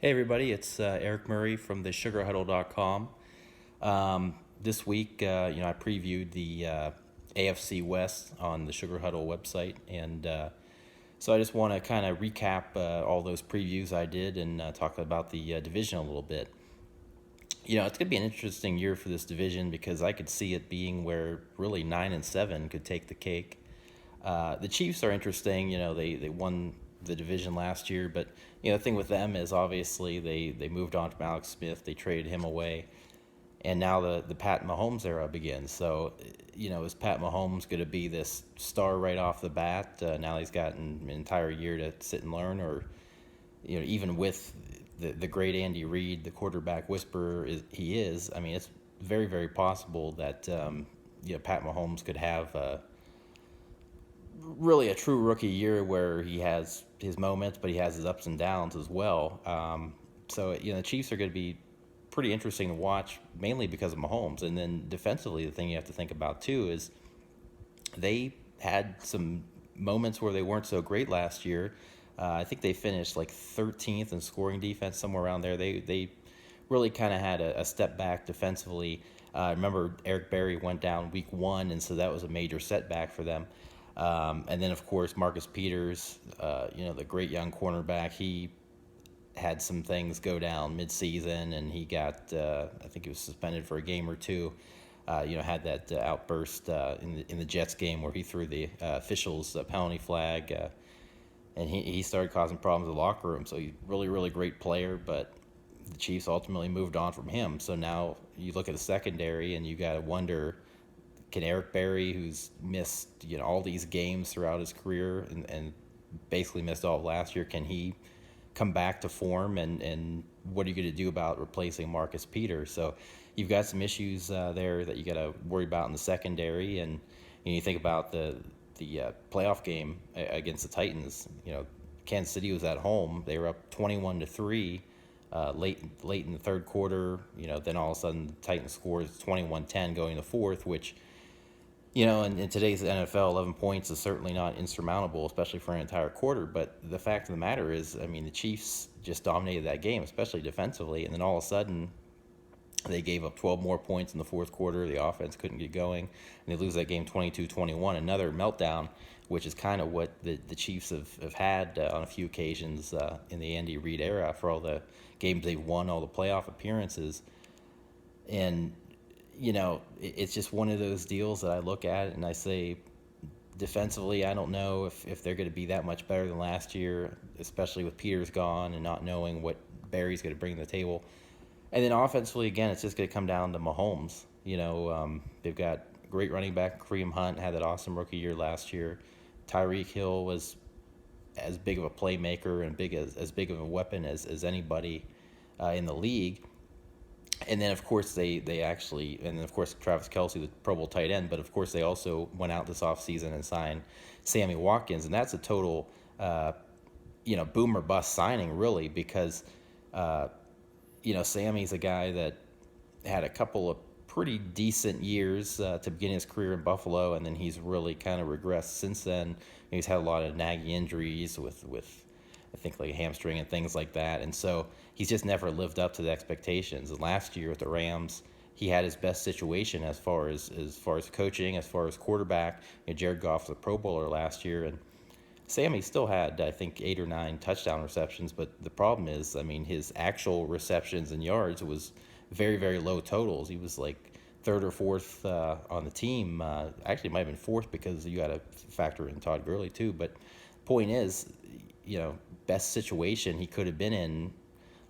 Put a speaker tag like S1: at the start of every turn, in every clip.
S1: Hey everybody, it's Eric Murray from the sugarhuddle.com. This week, I previewed the AFC West on the Sugar Huddle website, and so I just want to kind of recap all those previews I did and talk about the division a little bit. It's going to be an interesting year for this division because I could see it being where really 9-7 could take the cake. The Chiefs are interesting. They won the division last year, but the thing with them is obviously they moved on from Alex Smith. They traded him away, and now the Pat Mahomes era begins. So, is Pat Mahomes going to be this star right off the bat? Now he's got an entire year to sit and learn, or even with the great Andy Reid, the quarterback whisperer he is. I mean, it's very, very possible that Pat Mahomes could have really a true rookie year where he has his moments, but he has his ups and downs as well. So the Chiefs are going to be pretty interesting to watch, mainly because of Mahomes. And then defensively, the thing you have to think about too is they had some moments where they weren't so great last year. I think they finished like 13th in scoring defense, somewhere around there. They really kind of had a step back defensively. I remember Eric Berry went down week 1, and so that was a major setback for them. And then, of course, Marcus Peters, the great young cornerback, he had some things go down midseason, and he got, I think he was suspended for a game or two. Had that outburst in the Jets game where he threw the officials a penalty flag, and he started causing problems in the locker room. So he's really, really great player, but the Chiefs ultimately moved on from him. So now you look at the secondary, and you got to wonder, can Eric Berry, who's missed all these games throughout his career and basically missed all of last year, can he come back to form? And what are you going to do about replacing Marcus Peters? So you've got some issues there that you got to worry about in the secondary. And you think about the playoff game against the Titans. Kansas City was at home. They were up 21-3. Late in the third quarter, then all of a sudden the Titans scored 21-10 going to fourth, which, in today's NFL, 11 points is certainly not insurmountable, especially for an entire quarter. But the fact of the matter is, the Chiefs just dominated that game, especially defensively, and then all of a sudden they gave up 12 more points in the fourth quarter. The offense couldn't get going, and they lose that game 22-21, another meltdown, which is kind of what the Chiefs have had on a few occasions in the Andy Reid era for all the games they've won, all the playoff appearances. And, it's just one of those deals that I look at and I say, defensively, I don't know if they're going to be that much better than last year, especially with Peters gone and not knowing what Barry's going to bring to the table. And then offensively, again, it's just going to come down to Mahomes. They've got great running back Kareem Hunt, had that awesome rookie year last year. Tyreek Hill was as big of a playmaker and as big of a weapon as anybody in the league. And then, of course, and then, of course, Travis Kelce, the Pro Bowl tight end. But, of course, they also went out this offseason and signed Sammy Watkins. And that's a total, boom or bust signing, really, because, Sammy's a guy that had a couple of pretty decent years to begin his career in Buffalo, and then he's really kind of regressed since then. He's had a lot of nagging injuries with I think like a hamstring and things like that, and so he's just never lived up to the expectations. And last year with the Rams, he had his best situation as far as coaching, as far as quarterback. Jared Goff was a Pro Bowler last year, and Sammy still had, I think, 8 or 9 touchdown receptions. But the problem is, his actual receptions and yards was very, very low totals. He was like third or fourth on the team. Actually, it might have been fourth because you got to factor in Todd Gurley too. But point is, best situation he could have been in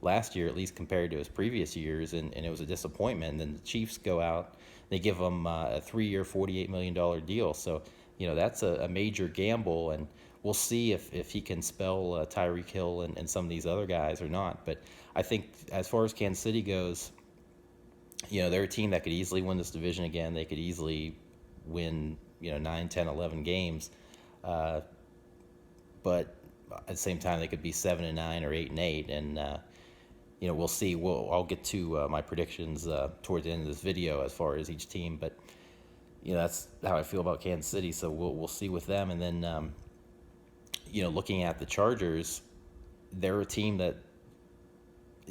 S1: last year, at least compared to his previous years, and it was a disappointment. And then the Chiefs go out, they give him a 3-year, $48 million deal. So, that's a major gamble, and we'll see if he can spell Tyreek Hill and some of these other guys or not. But I think as far as Kansas City goes, they're a team that could easily win this division again. They could easily win, 9, 10, 11 games. But at the same time, they could be 7-9 or 8-8, and we'll see. I'll get to my predictions towards the end of this video as far as each team, but that's how I feel about Kansas City. So we'll see with them, and then looking at the Chargers, they're a team that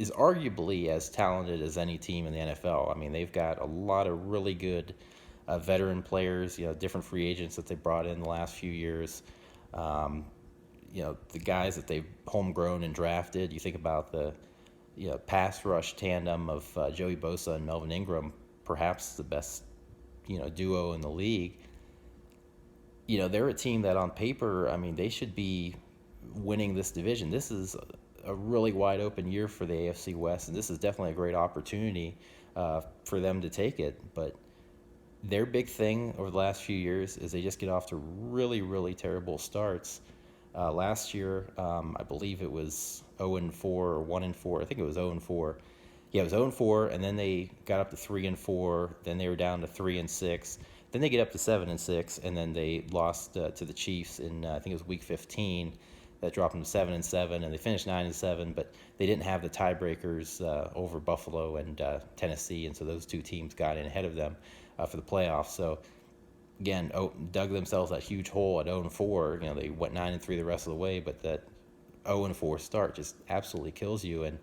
S1: is arguably as talented as any team in the NFL. I mean, they've got a lot of really good veteran players, different free agents that they brought in the last few years. Um, the guys that they've homegrown and drafted. You think about the pass rush tandem of Joey Bosa and Melvin Ingram, perhaps the best duo in the league. They're a team that on paper, I mean, they should be winning this division. This is a really wide open year for the AFC West, and this is definitely a great opportunity for them to take it. But their big thing over the last few years is they just get off to really, really terrible starts. Last year, I believe it was 0-4 or 1-4. I think it was 0-4. Yeah, it was 0-4, and then they got up to 3-4. Then they were down to 3-6. Then they get up to 7-6, and then they lost to the Chiefs in I think it was Week 15. That dropped them to 7-7, and they finished 9-7. But they didn't have the tiebreakers over Buffalo and Tennessee, and so those two teams got in ahead of them for the playoffs. So again, dug themselves that huge hole at 0-4. They went 9-3 the rest of the way, but that 0-4 start just absolutely kills you. And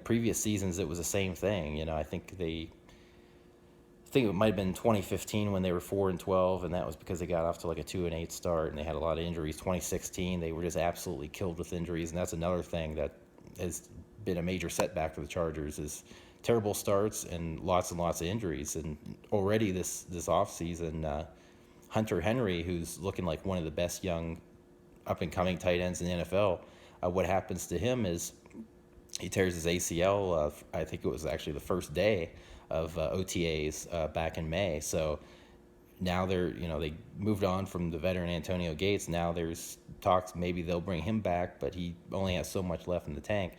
S1: previous seasons it was the same thing. I think it might have been 2015 when they were 4-12, and that was because they got off to like a 2-8 start, and they had a lot of injuries. 2016, they were just absolutely killed with injuries, and that's another thing that has been a major setback for the Chargers is terrible starts and lots of injuries. And already this offseason, Hunter Henry, who's looking like one of the best young up-and-coming tight ends in the NFL, what happens to him is he tears his ACL, I think it was actually the first day of OTAs back in May. So now they moved on from the veteran Antonio Gates. Now there's talks maybe they'll bring him back, but he only has so much left in the tank.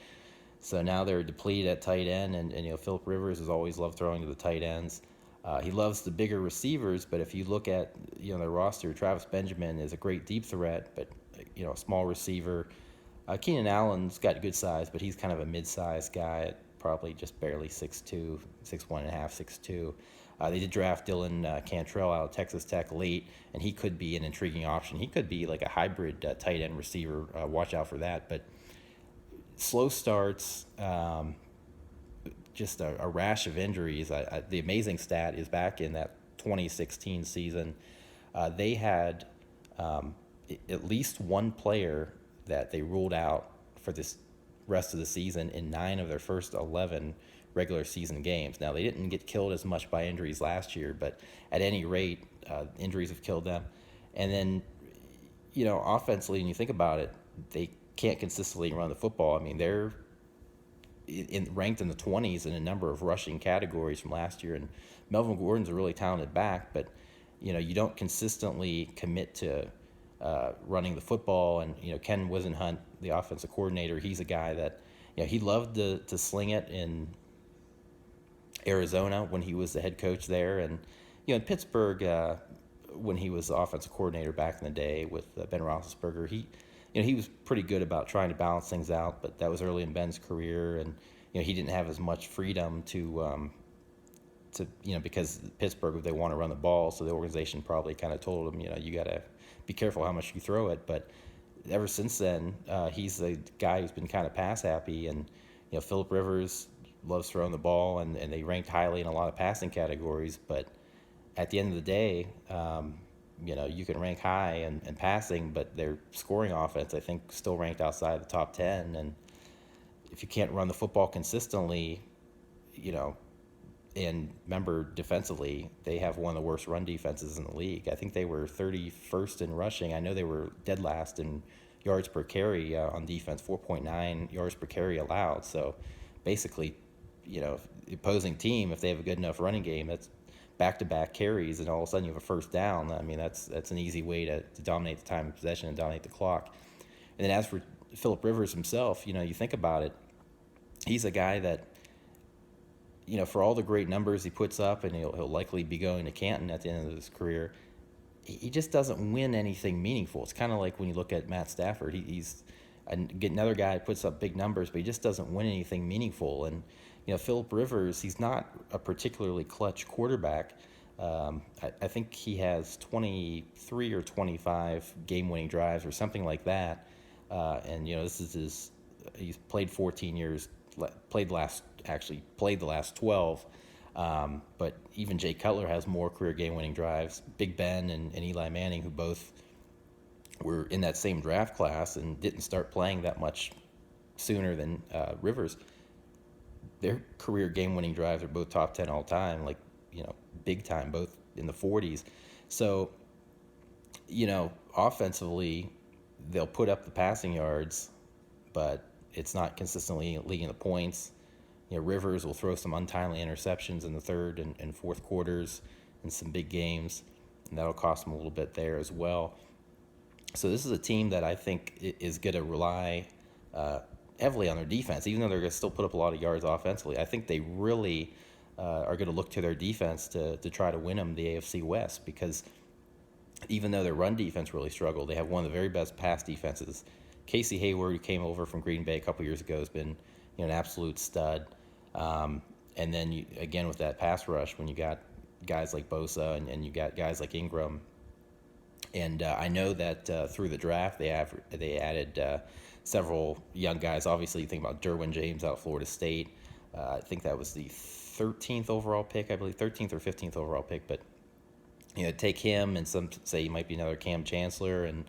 S1: So now they're depleted at tight end, and Philip Rivers has always loved throwing to the tight ends. He loves the bigger receivers, but if you look at their roster, Travis Benjamin is a great deep threat, but a small receiver. Keenan Allen's got good size, but he's kind of a mid-sized guy, probably just barely 6'2", 6'1.5", 6'2". They did draft Dylan Cantrell out of Texas Tech late, and he could be an intriguing option. He could be like a hybrid tight end receiver. Watch out for that. But slow starts, just a rash of injuries. The amazing stat is back in that 2016 season, they had at least one player that they ruled out for this rest of the season in 9 of their first 11 regular season games. Now, they didn't get killed as much by injuries last year, but at any rate, injuries have killed them. And then, offensively, when you think about it, they can't consistently run the football. I mean, they're ranked in the 20s in a number of rushing categories from last year, and Melvin Gordon's a really talented back, but, you don't consistently commit to running the football. And Ken Wisenhunt, the offensive coordinator, he's a guy that he loved to sling it in Arizona when he was the head coach there, and in Pittsburgh when he was the offensive coordinator back in the day with Ben Roethlisberger, he was pretty good about trying to balance things out, but that was early in Ben's career, and he didn't have as much freedom to because Pittsburgh, they want to run the ball, so the organization probably kind of told him, you got to be careful how much you throw it. But ever since then, he's the guy who's been kind of pass happy, and Philip Rivers loves throwing the ball, and they ranked highly in a lot of passing categories. But at the end of the day, you can rank high in passing, but their scoring offense, I think, still ranked outside the top 10. And if you can't run the football consistently, and remember, defensively, they have one of the worst run defenses in the league. I think they were 31st in rushing. I know they were dead last in yards per carry on defense, 4.9 yards per carry allowed. So basically, the opposing team, if they have a good enough running game, that's back-to-back carries, and all of a sudden you have a first down. I mean, that's an easy way to dominate the time of possession and dominate the clock. And then as for Philip Rivers himself, you think about it, he's a guy that, for all the great numbers he puts up, and he'll likely be going to Canton at the end of his career, he just doesn't win anything meaningful. It's kind of like when you look at Matt Stafford. He's another guy who puts up big numbers, but he just doesn't win anything meaningful. And Philip Rivers, he's not a particularly clutch quarterback. I think he has 23 or 25 game-winning drives or something like that. And this is he's played 14 years played the last 12. But even Jay Cutler has more career game-winning drives. Big Ben and Eli Manning, who both were in that same draft class and didn't start playing that much sooner than Rivers, their career game-winning drives are both top 10 all time, like, big time, both in the 40s. So, offensively, they'll put up the passing yards, but it's not consistently leading the points. Rivers will throw some untimely interceptions in the third and fourth quarters in some big games, and that'll cost them a little bit there as well. So this is a team that I think is going to rely heavily on their defense, even though they're going to still put up a lot of yards offensively. I think they really are going to look to their defense to try to win them the AFC West, because even though their run defense really struggled, they have one of the very best pass defenses. Casey Hayward, who came over from Green Bay a couple years ago, has been an absolute stud. And then again with that pass rush, when you got guys like Bosa and you got guys like Ingram. And I know that through the draft they added several young guys. Obviously, you think about Derwin James out of Florida State. I think that was the 13th overall pick, I believe, 13th or 15th overall pick. But take him, and some say he might be another Cam Chancellor, and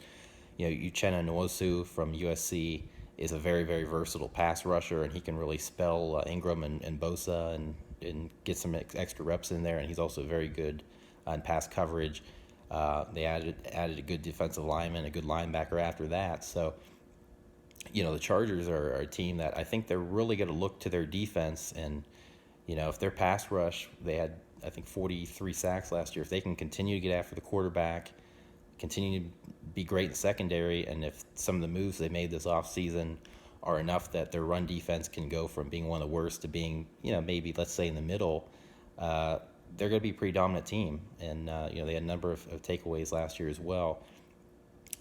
S1: Uchenna Nwosu from USC is a very, very versatile pass rusher, and he can really spell Ingram and Bosa and get some extra reps in there. And he's also very good on pass coverage. They added a good defensive lineman, a good linebacker after that. So, the Chargers are a team that I think they're really going to look to their defense. And, if their pass rush, they had, I think, 43 sacks last year. If they can continue to get after the quarterback, continue to be great in the secondary, and if some of the moves they made this offseason are enough that their run defense can go from being one of the worst to being, maybe, let's say, in the middle, they're going to be a pretty dominant team. And, they had a number of takeaways last year as well.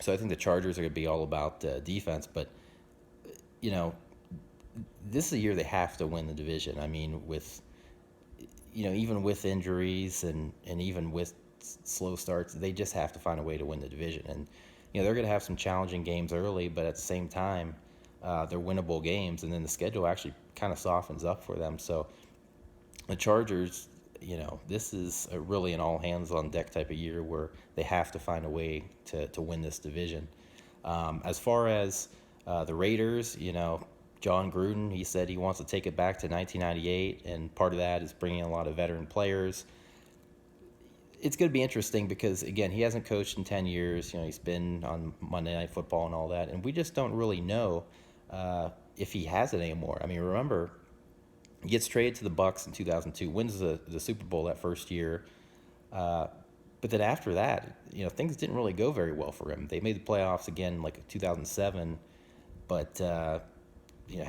S1: So I think the Chargers are going to be all about defense. But, this is a year they have to win the division. I mean, with, even with injuries and even with slow starts, they just have to find a way to win the division. And, they're going to have some challenging games early, but at the same time, they're winnable games. And then the schedule actually kind of softens up for them. So the Chargers, this is really an all-hands-on-deck type of year where they have to find a way to win this division. As far as the Raiders, Jon Gruden, he said he wants to take it back to 1998, and part of that is bringing a lot of veteran players. It's going to be interesting because, again, he hasn't coached in 10 years. He's been on Monday Night Football and all that, and we just don't really know if he has it anymore. I mean, remember, he gets traded to the Bucs in 2002, wins the Super Bowl that first year. But then after that, things didn't really go very well for him. They made the playoffs again like 2007, but had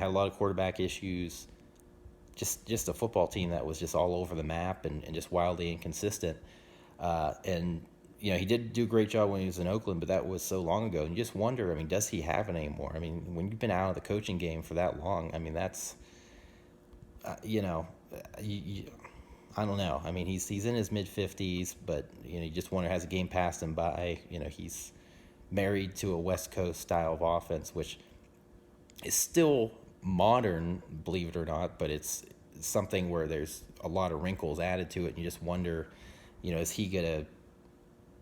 S1: a lot of quarterback issues. Just a football team that was just all over the map and just wildly inconsistent. And he did do a great job when he was in Oakland, but that was so long ago. And you just wonder, I mean, does he have it anymore? I mean, when you've been out of the coaching game for that long, I mean, that's, I don't know. I mean, he's in his mid-50s, but, you just wonder, has a game passed him by? He's married to a West Coast style of offense, which is still modern, believe it or not, but it's something where there's a lot of wrinkles added to it, and you just wonder, is he going to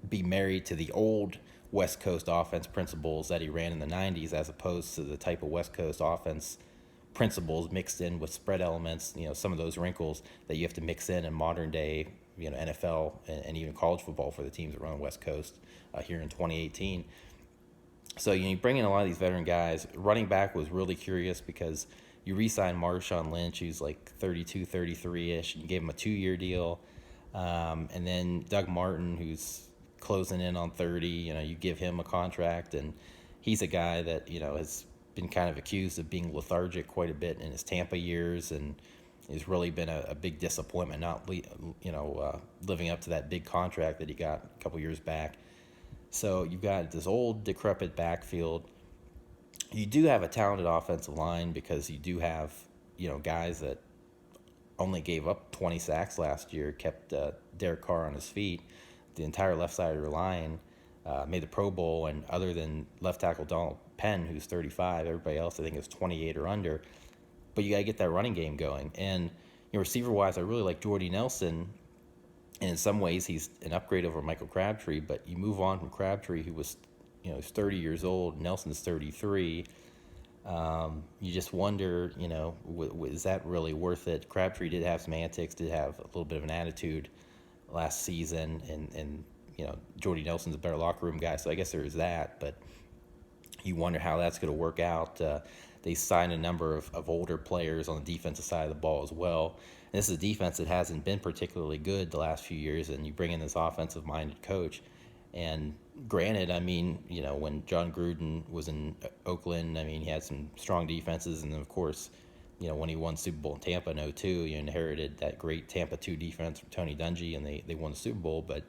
S1: be married to the old West Coast offense principles that he ran in the 90s as opposed to the type of West Coast offense principles mixed in with spread elements, some of those wrinkles that you have to mix in modern day, NFL and even college football for the teams that run the West Coast here in 2018. So you bring in a lot of these veteran guys. Running back was really curious because you re-signed Marshawn Lynch, who's like 32, 33-ish, and you gave him a 2-year deal. And then Doug Martin, who's closing in on 30, you give him a contract, and he's a guy that, has been kind of accused of being lethargic quite a bit in his Tampa years, and has really been a big disappointment, not living up to that big contract that he got a couple years back. So you've got this old, decrepit backfield. You do have a talented offensive line because you do have, guys that only gave up 20 sacks last year, kept Derek Carr on his feet. The entire left side of your line made the Pro Bowl, and other than left tackle Donald Penn, who's 35, everybody else I think is 28 or under. but you got to get that running game going. And receiver wise, I really like Jordy Nelson. And in some ways, he's an upgrade over Michael Crabtree. But you move on from Crabtree, who was, he's 30 years old. Nelson's 33. You just wonder, is that really worth it? Crabtree did have some antics, did have a little bit of an attitude last season, and Jordy Nelson's a better locker room guy, so I guess there is that. But you wonder how that's going to work out. They signed a number of older players on the defensive side of the ball as well. And this is a defense that hasn't been particularly good the last few years, and you bring in this offensive-minded coach. And granted, I mean, when Jon Gruden was in Oakland, I mean, he had some strong defenses. And then, of course, when he won Super Bowl in Tampa in 2002, you inherited that great Tampa 2 defense from Tony Dungy, and they won the Super Bowl. But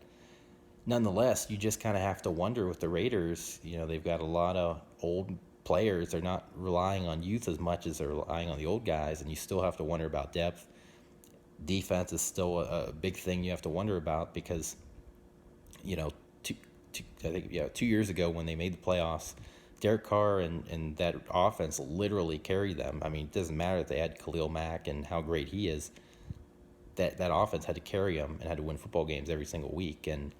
S1: nonetheless, you just kind of have to wonder with the Raiders, they've got a lot of old players. They're not relying on youth as much as they're relying on the old guys, and you still have to wonder about depth. Defense is still a big thing you have to wonder about because, I think 2 years ago when they made the playoffs, Derek Carr and that offense literally carried them. I mean, it doesn't matter that they had Khalil Mack and how great he is. That offense had to carry them and had to win football games every single week. And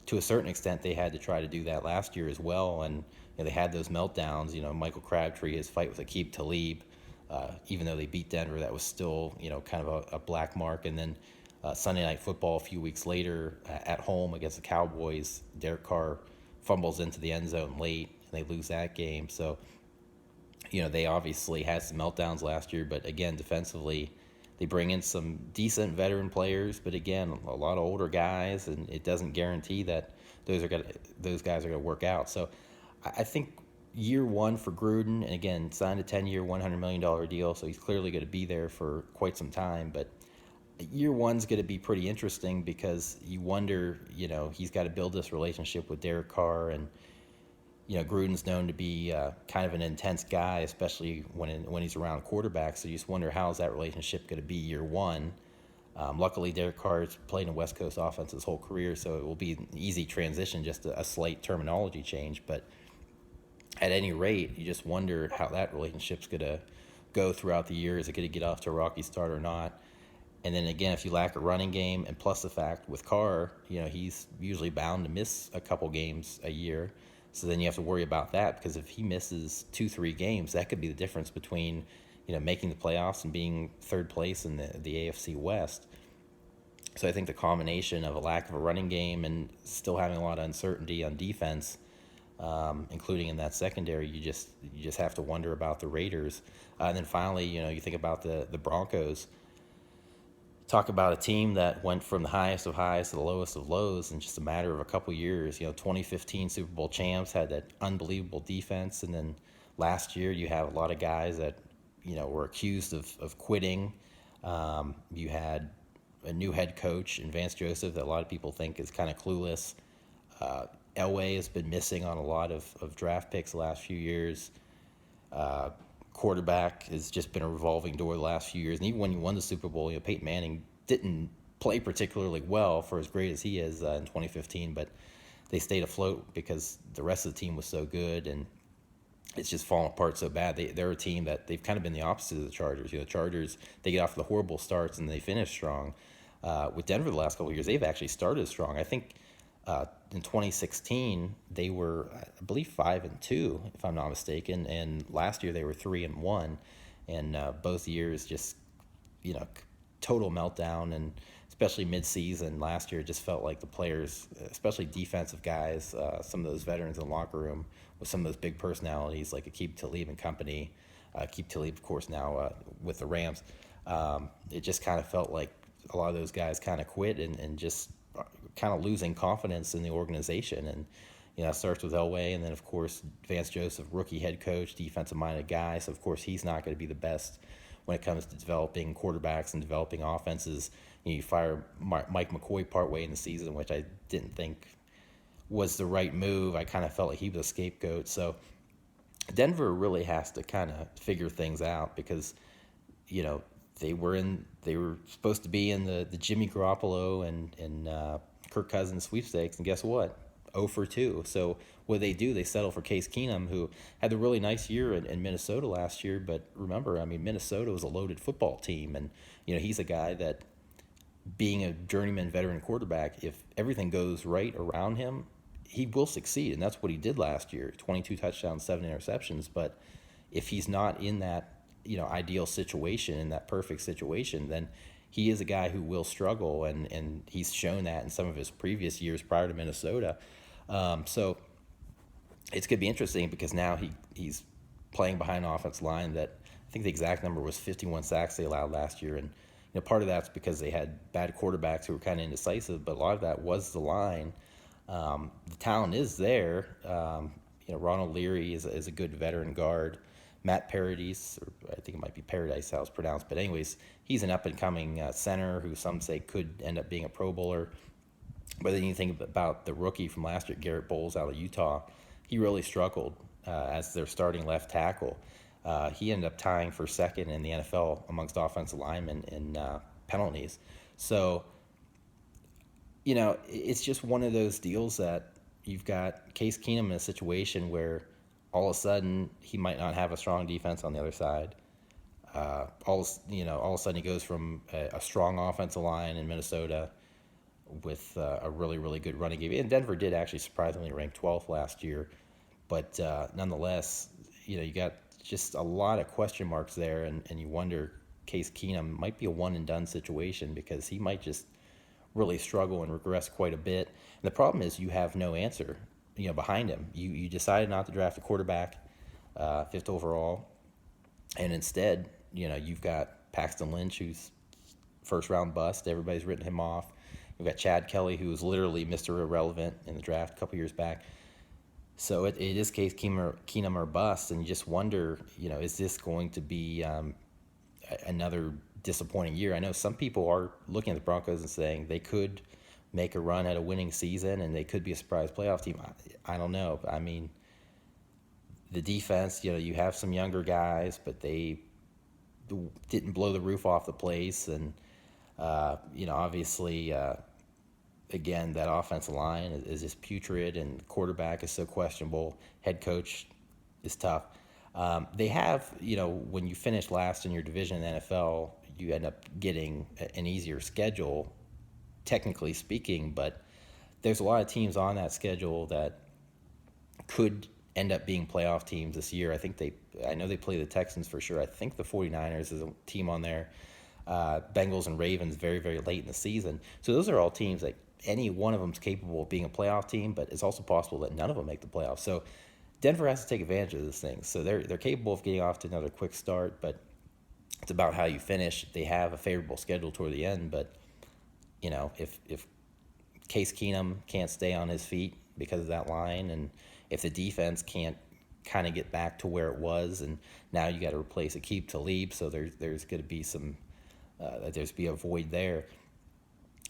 S1: to a certain extent, they had to try to do that last year as well. And they had those meltdowns. Michael Crabtree, his fight with Aqib Talib, even though they beat Denver, that was still kind of a black mark. And then Sunday Night Football a few weeks later at home against the Cowboys, Derek Carr fumbles into the end zone late, and they lose that game. So, they obviously had some meltdowns last year, but again, defensively, they bring in some decent veteran players, but again, a lot of older guys, and it doesn't guarantee that those guys are going to work out. So, I think year one for Gruden, and again, signed a 10-year, $100 million deal, so he's clearly going to be there for quite some time, but year one's going to be pretty interesting because you wonder, he's got to build this relationship with Derek Carr, and Gruden's known to be kind of an intense guy, especially when he's around quarterbacks. So you just wonder, how's that relationship going to be year one? Luckily, Derek Carr's played in a West Coast offense his whole career, so it will be an easy transition, just a slight terminology change. But at any rate, you just wonder how that relationship's going to go throughout the year. Is it going to get off to a rocky start or not? And then again, if you lack a running game, and plus the fact with Carr, he's usually bound to miss a couple games a year. So then you have to worry about that, because if he misses 2-3 games, that could be the difference between, making the playoffs and being third place in the AFC West. So I think the combination of a lack of a running game and still having a lot of uncertainty on defense, including in that secondary, you just have to wonder about the Raiders. And then finally, you think about the Broncos. Talk about a team that went from the highest of highs to the lowest of lows in just a matter of a couple years. 2015 Super Bowl champs had that unbelievable defense, and then last year you have a lot of guys that were accused of quitting. You had a new head coach in Vance Joseph that a lot of people think is kind of clueless. Elway has been missing on a lot of draft picks the last few years. Quarterback has just been a revolving door the last few years. And even when you won the Super Bowl, Peyton Manning didn't play particularly well for as great as he is in 2015, but they stayed afloat because the rest of the team was so good, and it's just fallen apart so bad. They're a team that they've kind of been the opposite of the Chargers. The Chargers, they get off the horrible starts and they finish strong. With Denver the last couple of years, they've actually started strong. I think in 2016 they were, I believe, 5-2, if I'm not mistaken, and last year they were 3-1, and both years just total meltdown. And especially mid-season last year, it just felt like the players, especially defensive guys, some of those veterans in the locker room with some of those big personalities like Aqib Talib and company, Aqib Talib, of course, now with the Rams, it just kind of felt like a lot of those guys kind of quit and just kind of losing confidence in the organization. And it starts with Elway, and then of course Vance Joseph, rookie head coach, defensive-minded guy, so of course he's not going to be the best when it comes to developing quarterbacks and developing offenses. You fire Mike McCoy partway in the season, which I didn't think was the right move. I kind of felt like he was a scapegoat. So Denver really has to kind of figure things out, because they were supposed to be in the Jimmy Garoppolo and Kirk Cousins sweepstakes, and guess what? 0 for 2. So what they do, they settle for Case Keenum, who had a really nice year in Minnesota last year. But remember, I mean, Minnesota was a loaded football team, and he's a guy that, being a journeyman veteran quarterback, if everything goes right around him, he will succeed, and that's what he did last year: 22 touchdowns, 7 interceptions. But if he's not in that ideal situation, in that perfect situation, then he is a guy who will struggle, and he's shown that in some of his previous years prior to Minnesota. So it's going to be interesting because now he's playing behind an offensive line that, I think the exact number was 51 sacks they allowed last year. And part of that's because they had bad quarterbacks who were kind of indecisive, but a lot of that was the line. The talent is there. Ronald Leary is a good veteran guard. Matt Paradis, or I think it might be Paradise how it's pronounced, but anyways, he's an up-and-coming center who some say could end up being a Pro Bowler. But then you think about the rookie from last year, Garrett Bowles out of Utah. He really struggled as their starting left tackle. He ended up tying for second in the NFL amongst offensive linemen in penalties. So, it's just one of those deals that you've got Case Keenum in a situation where all of a sudden he might not have a strong defense on the other side. All of a sudden he goes from a strong offensive line in Minnesota with a really, really good running game. And Denver did actually surprisingly rank 12th last year. But nonetheless, you got just a lot of question marks there, and you wonder, Case Keenum might be a one-and-done situation because he might just really struggle and regress quite a bit. And the problem is you have no answer, behind him. You decided not to draft a quarterback, 5th overall, and instead, you've got Paxton Lynch, who's first-round bust. Everybody's written him off. You've got Chad Kelly, who was literally Mr. Irrelevant in the draft a couple years back. So it is Case Keenum or bust, and you just wonder, is this going to be another disappointing year? I know some people are looking at the Broncos and saying they could make a run at a winning season and they could be a surprise playoff team. I don't know. I mean, the defense, you have some younger guys, but they didn't blow the roof off the place. And, obviously, again, that offensive line is just putrid, and the quarterback is so questionable. Head coach is tough. They have, when you finish last in your division in the NFL, you end up getting an easier schedule, technically speaking, but there's a lot of teams on that schedule that could end up being playoff teams this year. I know they play the Texans for sure. I think the 49ers is a team on there. Bengals and Ravens very, very late in the season. So those are all teams that any one of them is capable of being a playoff team, but it's also possible that none of them make the playoffs. So Denver has to take advantage of this thing. So they're capable of getting off to another quick start, but it's about how you finish. They have a favorable schedule toward the end, but if Case Keenum can't stay on his feet because of that line, and if the defense can't kind of get back to where it was, and now you got to replace Aqib Talib, so there's going to be a void there.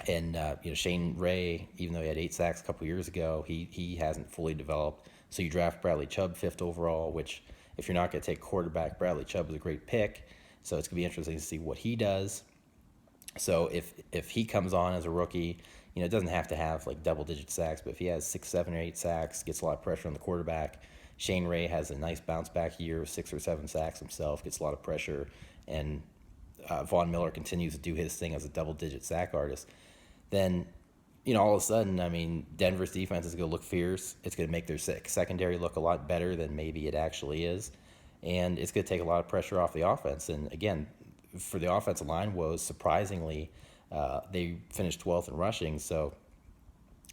S1: And Shane Ray, even though he had 8 sacks a couple years ago, he hasn't fully developed. So you draft Bradley Chubb 5th overall, which, if you're not going to take quarterback, Bradley Chubb is a great pick. So it's going to be interesting to see what he does. So if he comes on as a rookie, it doesn't have to have like double-digit sacks, but if he has 6, 7, or 8 sacks, gets a lot of pressure on the quarterback. Shane Ray has a nice bounce-back year, 6 or 7 sacks himself, gets a lot of pressure, and Von Miller continues to do his thing as a double-digit sack artist. Then, all of a sudden, I mean, Denver's defense is going to look fierce. It's going to make their secondary look a lot better than maybe it actually is. And it's going to take a lot of pressure off the offense. And again, for the offensive line woes, surprisingly, they finished 12th in rushing. So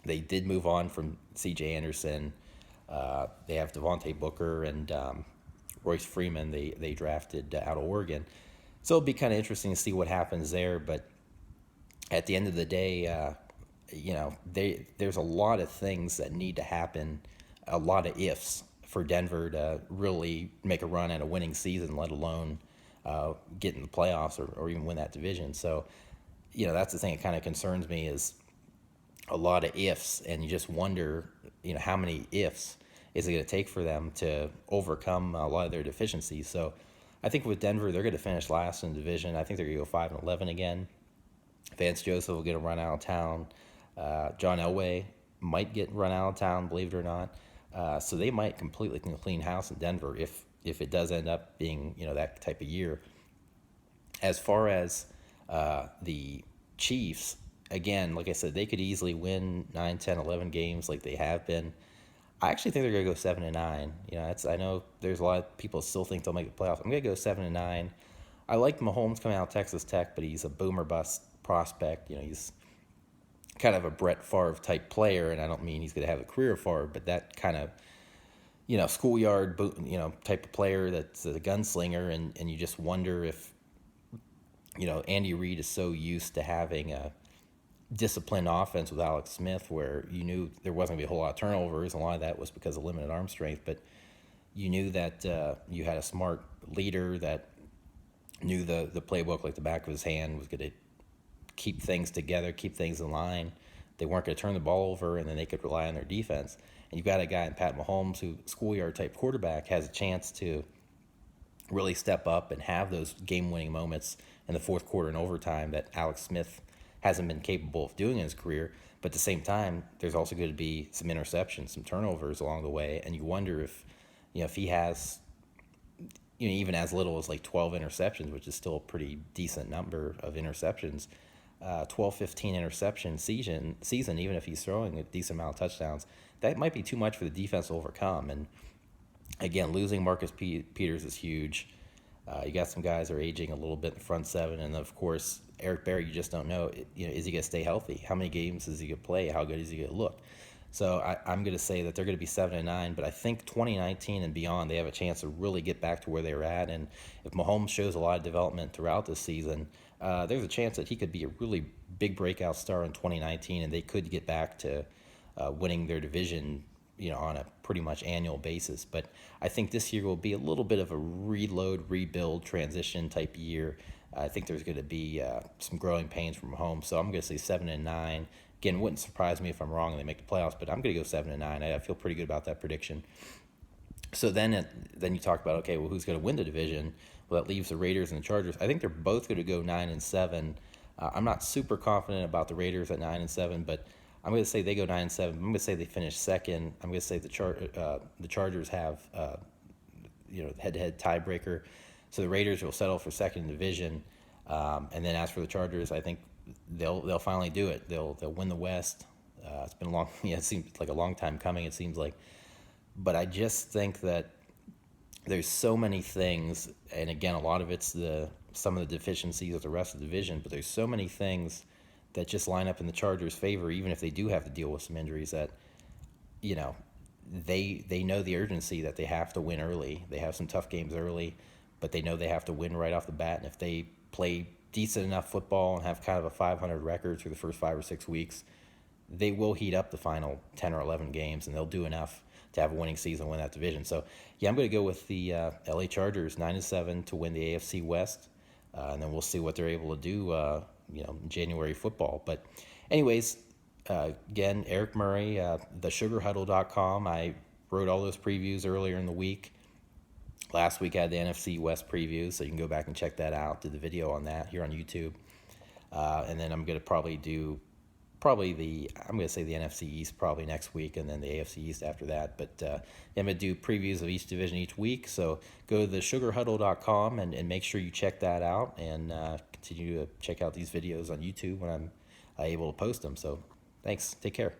S1: they did move on from C.J. Anderson. They have Devontae Booker and Royce Freeman they drafted out of Oregon. So it'll be kind of interesting to see what happens there. But at the end of the day, there's a lot of things that need to happen, a lot of ifs for Denver to really make a run at a winning season, let alone get in the playoffs or even win that division. So, that's the thing that kind of concerns me, is a lot of ifs, and you just wonder, how many ifs is it going to take for them to overcome a lot of their deficiencies. So I think with Denver, they're going to finish last in the division. I think they're going to go 5-11 again. Vance Joseph will get a run out of town. John Elway might get run out of town, believe it or not. So they might completely clean house in Denver if it does end up being that type of year. As far as the Chiefs, again, like I said, they could easily win 9, 10, 11 games like they have been. I actually think they're going to go 7-9. I know there's a lot of people still think they'll make the playoffs. I'm going to go 7-9. I like Mahomes coming out of Texas Tech, but he's a boomer bust prospect. He's kind of a Brett Favre type player, and I don't mean he's going to have a career of Favre, but that kind of schoolyard type of player that's a gunslinger, and you just wonder if Andy Reid is so used to having a disciplined offense with Alex Smith, where you knew there wasn't going to be a whole lot of turnovers. A lot of that was because of limited arm strength, but you knew that you had a smart leader that knew the playbook like the back of his hand, was going to keep things together, keep things in line. They weren't going to turn the ball over, and then they could rely on their defense. And you've got a guy in Pat Mahomes, who schoolyard type quarterback, has a chance to really step up and have those game-winning moments in the fourth quarter and overtime that Alex Smith hasn't been capable of doing in his career. But at the same time, there's also going to be some interceptions, some turnovers along the way, and you wonder if he has, even as little as like 12 interceptions, which is still a pretty decent number of interceptions, 12, 15 interception season, even if he's throwing a decent amount of touchdowns, that might be too much for the defense to overcome. And again, losing Marcus Peters is huge. You got some guys that are aging a little bit in the front seven, and of course Eric Berry. You just don't know. Is he going to stay healthy? How many games is he going to play? How good is he going to look? So I'm going to say that they're going to be 7-9, but I think 2019 and beyond, they have a chance to really get back to where they were at. And if Mahomes shows a lot of development throughout this season, there's a chance that he could be a really big breakout star in 2019, and they could get back to winning their division, on a pretty much annual basis. But I think this year will be a little bit of a reload, rebuild, transition type year. I think there's going to be some growing pains from Mahomes, so I'm going to say 7-9. Again, wouldn't surprise me if I'm wrong and they make the playoffs, but I'm going to go 7-9. I feel pretty good about that prediction. So then you talk about, okay, well, who's going to win the division? Well, that leaves the Raiders and the Chargers. I think they're both going to go 9-7. I'm not super confident about the Raiders at 9-7, but I'm going to say they go 9-7. I'm going to say they finish second. I'm going to say the Chargers have head-to-head tiebreaker. So the Raiders will settle for second in the division, and then as for the Chargers, I think they'll finally do it. They'll win the West. It's been a long, it seems like a long time coming. It seems like, but I just think that there's so many things, and again, a lot of it's some of the deficiencies of the rest of the division. But there's so many things that just line up in the Chargers' favor, even if they do have to deal with some injuries. That they know the urgency that they have to win early. They have some tough games early, but they know they have to win right off the bat. And if they play decent enough football and have kind of a 500 record through the first 5 or 6 weeks, they will heat up the final 10 or 11 games, and they'll do enough to have a winning season and win that division. So, yeah, I'm going to go with the LA Chargers 9-7 to win the AFC West, and then we'll see what they're able to do, in January football. But, anyways, again, Eric Murray, thesugarhuddle.com. I wrote all those previews earlier in the week. Last week I had the NFC West preview, so you can go back and check that out. Did the video on that here on YouTube. And then I'm going to probably do I'm going to say the NFC East probably next week, and then the AFC East after that. But I'm going to do previews of each division each week. So go to thesugarhuddle.com and make sure you check that out, and continue to check out these videos on YouTube when I'm able to post them. So thanks. Take care.